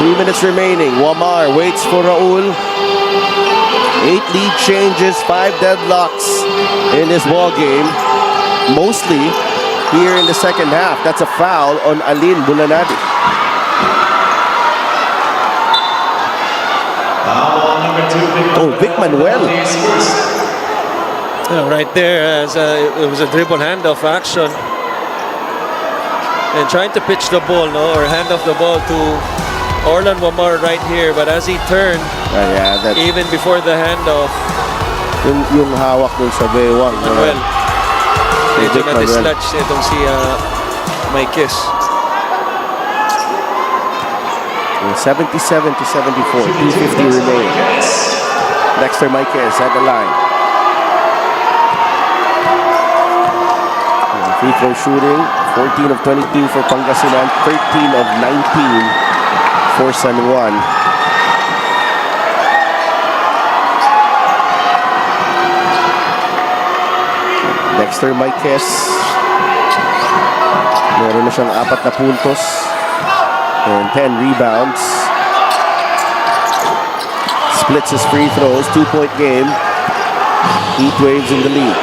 3 minutes remaining. Wamar waits for Raul. 8 lead changes, 5 deadlocks in this ball game. Mostly here in the second half. That's a foul on Alin Bulanadi. Oh, Vic Manuel. Right there, as it was a dribble handoff action. And trying to pitch the ball, or hand off the ball to Orlan Wamar right here. But as he turned, even before the handoff, yung hawak dun sa bewang. Manuel, medyo na-dislodge itong si Maikis. 77 to 74, 2:50 remaining. Dexter Maikis at the line. Free throw shooting, 14 of 22 for Pangasinan, 13 of 19 for San Juan. Dexter Maikis, meron na siyang 4 na puntos and 10 rebounds. Splits his free throws, 2-point game. Heatwaves in the lead.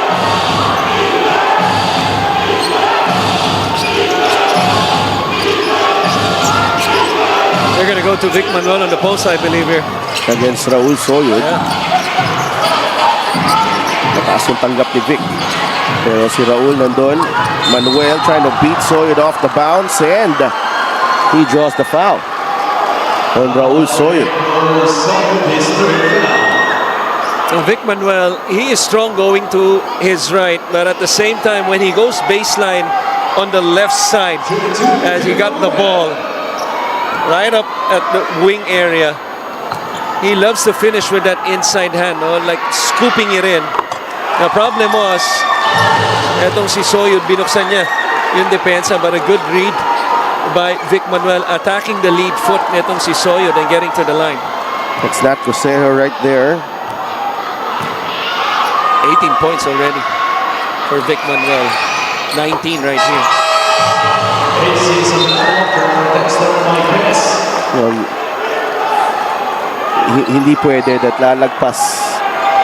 They're going to go to Vic Manuel on the post, I believe, here. Against Raul Soyud. Mataas yung tanggap ni Vic. Pero si Raul nandun. Manuel trying to beat Soyud off the bounce, and he draws the foul on Raul Soyud. Vic Manuel, he is strong going to his right, but at the same time, when he goes baseline on the left side, as he got the ball right up at the wing area, he loves to finish with that inside hand, like scooping it in. The problem was, etong si Soyud, binuksan niya yung depensa, but a good read by Vic Manuel, attacking the lead foot netong si Soyud and getting to the line. That's not Cosejo right there. 18 points already for Vic Manuel. 19 right here. Well, hindi pwede that lalagpas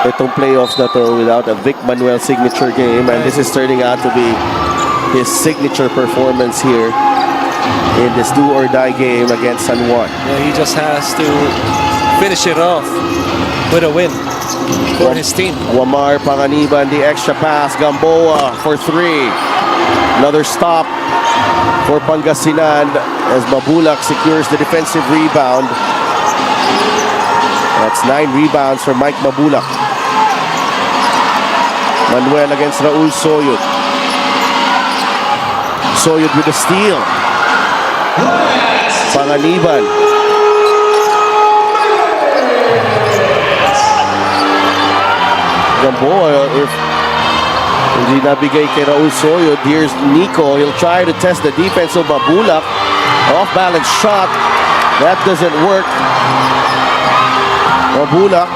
itong playoffs na to without a Vic Manuel signature game, and this is turning out to be his signature performance here in this do-or-die game against San Juan. Yeah, he just has to finish it off with a win for his team. Wamar Panganiban, the extra pass. Gamboa for 3. Another stop for Pangasinan as Mabulak secures the defensive rebound. That's 9 rebounds for Mike Mabulak. Manuel against Raul Soyud. Soyud with the steal. Panganiban. Gamboa, if hindi nabigay kay Raul Soyud, here's Nico. He'll try to test the defense of Mabulak. Off-balance shot. That doesn't work. Mabulak.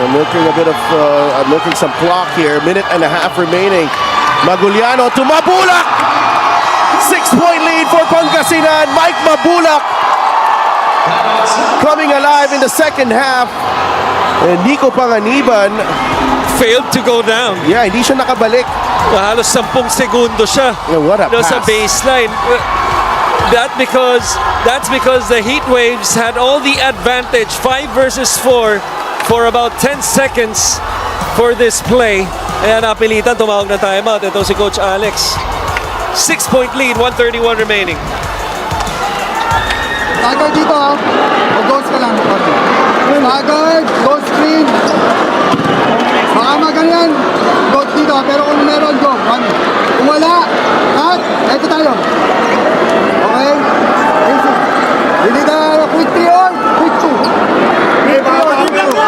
Milking a bit of, milking some clock here. 1.5 minutes remaining. Maguliano to Mabulak. 6-point lead for Pangasinan. Mike Mabulak coming alive in the second half. And Nico Panganiban failed to go down. Yeah, hindi siya nakabalik. Halos 10 segundo siya. Yeah, what a pass. Sa baseline. That's because the Heatwaves had all the advantage, 5 versus 4, for about 10 seconds for this play. Kaya napilitan, tumawag na timeout. Ito si Coach Alex. 6-point lead, 1:31 remaining. Tagad dito, mag-goals ka lang. Tagad, goal screen. Baka maganyan, goals dito, pero kung meron, go. Kung wala, cut, ito tayo. Okay? Hindi na quick 3 or quick 2. Quick 3 or quick 2.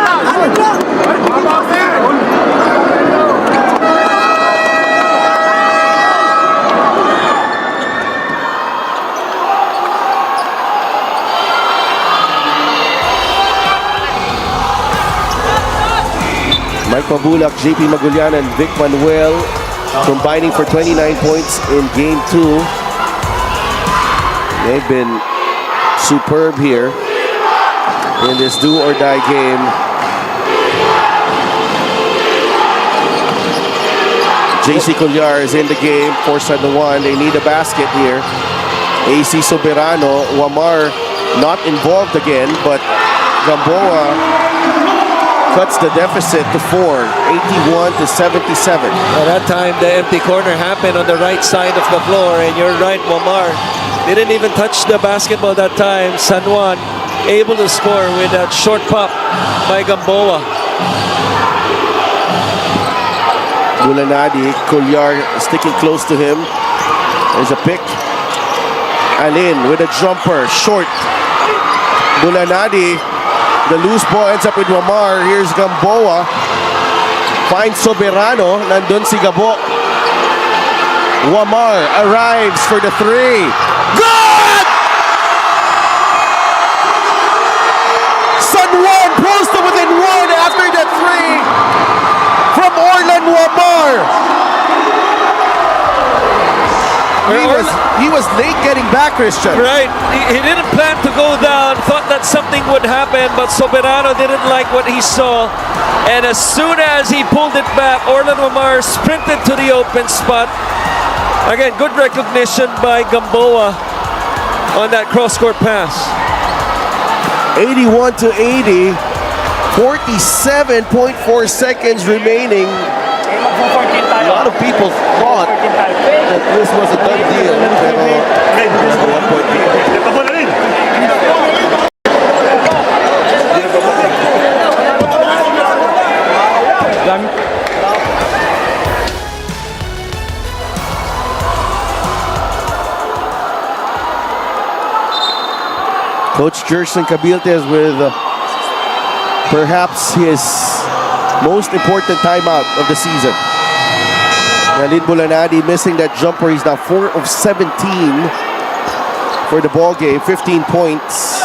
Mike Mabulak, JP Magulian, and Vic Manuel combining for 29 points in Game 2. They've been superb here in this do-or-die game. JC Collier is in the game for San Juan. They need a basket here. AC Soberano, Wamar not involved again, but Gamboa cuts the deficit to 4, 81 to 77. At that time, the empty corner happened on the right side of the floor, and you're right, Wamar didn't even touch the basketball that time. San Juan able to score with that short pop by Gamboa. Bulanadi, Collier sticking close to him. There's a pick. Alin with a jumper, short. Bulanadi, the loose ball ends up with Wamar. Here's Gamboa. Finds Soberano. Nandun si Gabo. Wamar arrives for the 3. Good! San Juan pulls to within 1 after the 3 from Orlan Wamar. He was late getting back, Christian. Right. He didn't plan to go down, thought that something would happen, but Soberano didn't like what he saw. And as soon as he pulled it back, Orlan Wamar sprinted to the open spot. Again, good recognition by Gamboa on that cross-court pass. 81 to 80. 47.4 seconds remaining. A lot of people thought that this was a done deal. Pero it's a 1-point lead. Coach Jerson Cabiltes with perhaps his most important timeout of the season. Alin Bulanadi missing that jumper. He's now 4 of 17 for the ball game, 15 points.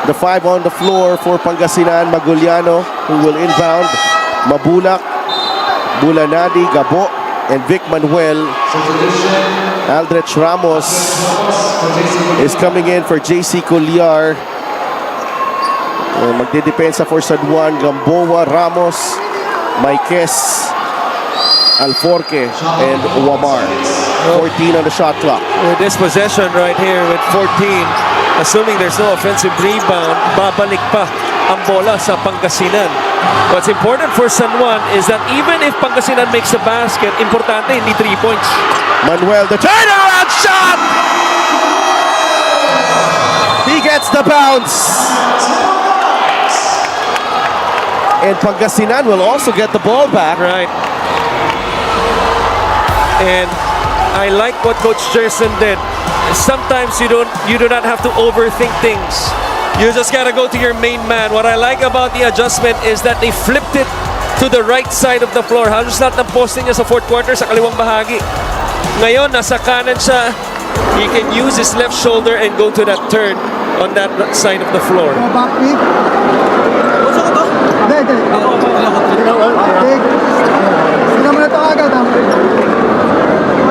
The 5 on the floor for Pangasinan, Maguliano, who will inbound. Mabulak, Bulanadi, Gabo, and Vic Manuel. Aldrich Ramos is coming in for JC Collier. Magdidepensa for San Juan, Gamboa, Ramos, Maiques, Alforque, and Wamar. 14 on the shot clock. With this possession right here with 14, assuming there's no offensive rebound, babalik pa ang bola sa Pangasinan. What's important for San Juan is that even if Pangasinan makes a basket, importante hindi 3 points. Manuel, the turnaround shot! He gets the bounce. And Pangasinan will also get the ball back. Right. And I like what Coach Jerson did. Sometimes you do not have to overthink things. You just gotta go to your main man. What I like about the adjustment is that they flipped it to the right side of the floor. Halos lahat ng posting niya sa fourth quarter sa kaliwang bahagi. Ngayon, nasa kanan siya. He can use his left shoulder and go to that turn on that side of the floor. Back pick. Hindi. Back pick. Sila mo na ito agad, ha?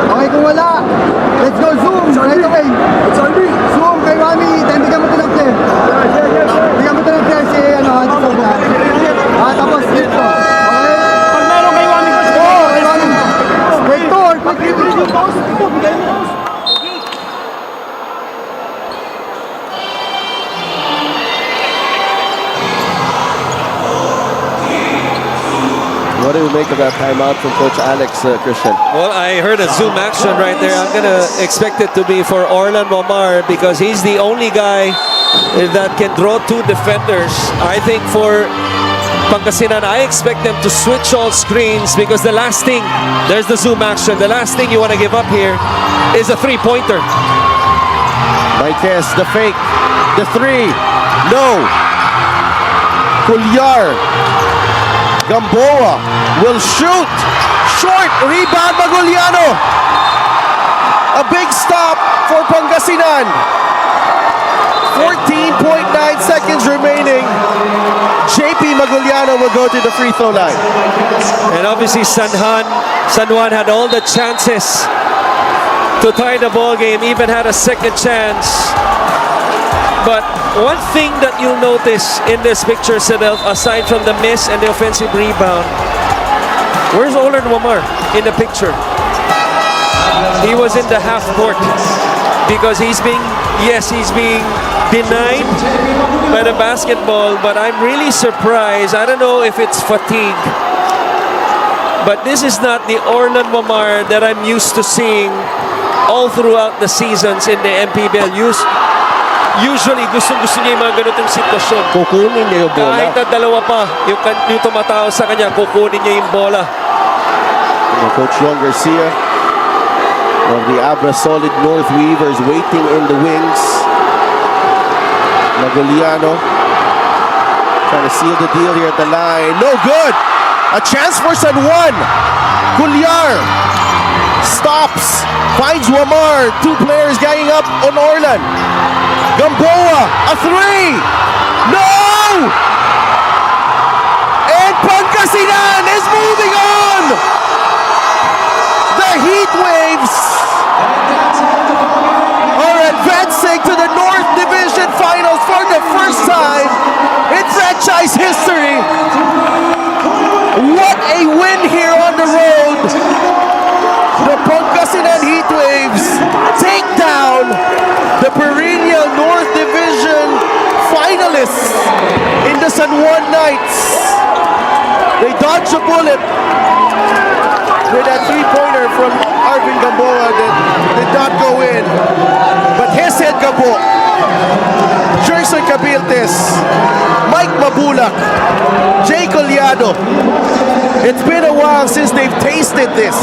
Okay, kung wala, let's go zoom right away. Zoom kay Rami. Bigyan mo ito ng player. Bigyan mo ito ng player si tapos dito. Okay? Pag meron kay Juan, Kay Rami. Wait to, or pag yung post, ito, bigay mo post. What do you make of that timeout from Coach Alex, Christian? Well, I heard a zoom action right there. I'm going to expect it to be for Orlan Wamar because he's the only guy that can draw 2 defenders. I think for Pangasinan, I expect them to switch all screens because the last thing, there's the zoom action. The last thing you want to give up here is a 3-pointer. Maiques, the fake, the 3, no. Collier. Gamboa will shoot. Short rebound, Maguliano. A big stop for Pangasinan. 14.9 seconds remaining. JP Maguliano will go to the free throw line. And obviously San Juan had all the chances to tie the ball game, even had a second chance. But one thing that you'll notice in this picture, Sedel, aside from the miss and the offensive rebound, where's Olan Wamar in the picture? He was in the half court because he's being denied by the basketball, but I'm really surprised. I don't know if it's fatigue, but this is not the Orlan Wamar that I'm used to seeing all throughout the seasons in the Mpbl. Usually, gusto niya yung mga ganitong sitwasyon. Kukunin niya yung bola. Kahit na dalawa pa, yung tumatao sa kanya, kukunin niya yung bola. Coach Juan Garcia of the Abra Solid North Weavers waiting in the wings. Magaliano trying to seal the deal here at the line. No good! A chance for San Juan. Culyar stops, finds Wamar. Two players ganging up on Orlan. Gamboa, a three! No! And Pangasinan is moving on! The Heatwaves are advancing to the North Division Finals for the first time in franchise history. What a win here on the road! The Pangasinan Heatwaves take down the perennial North Division finalists in the San Juan Knights. They dodged a bullet with that three-pointer from Arvin Gamboa that did not go in. But his head Gabo, Jerson Cabiltes, Mike Mabulak, Jay Collado. It's been a while since they've tasted this.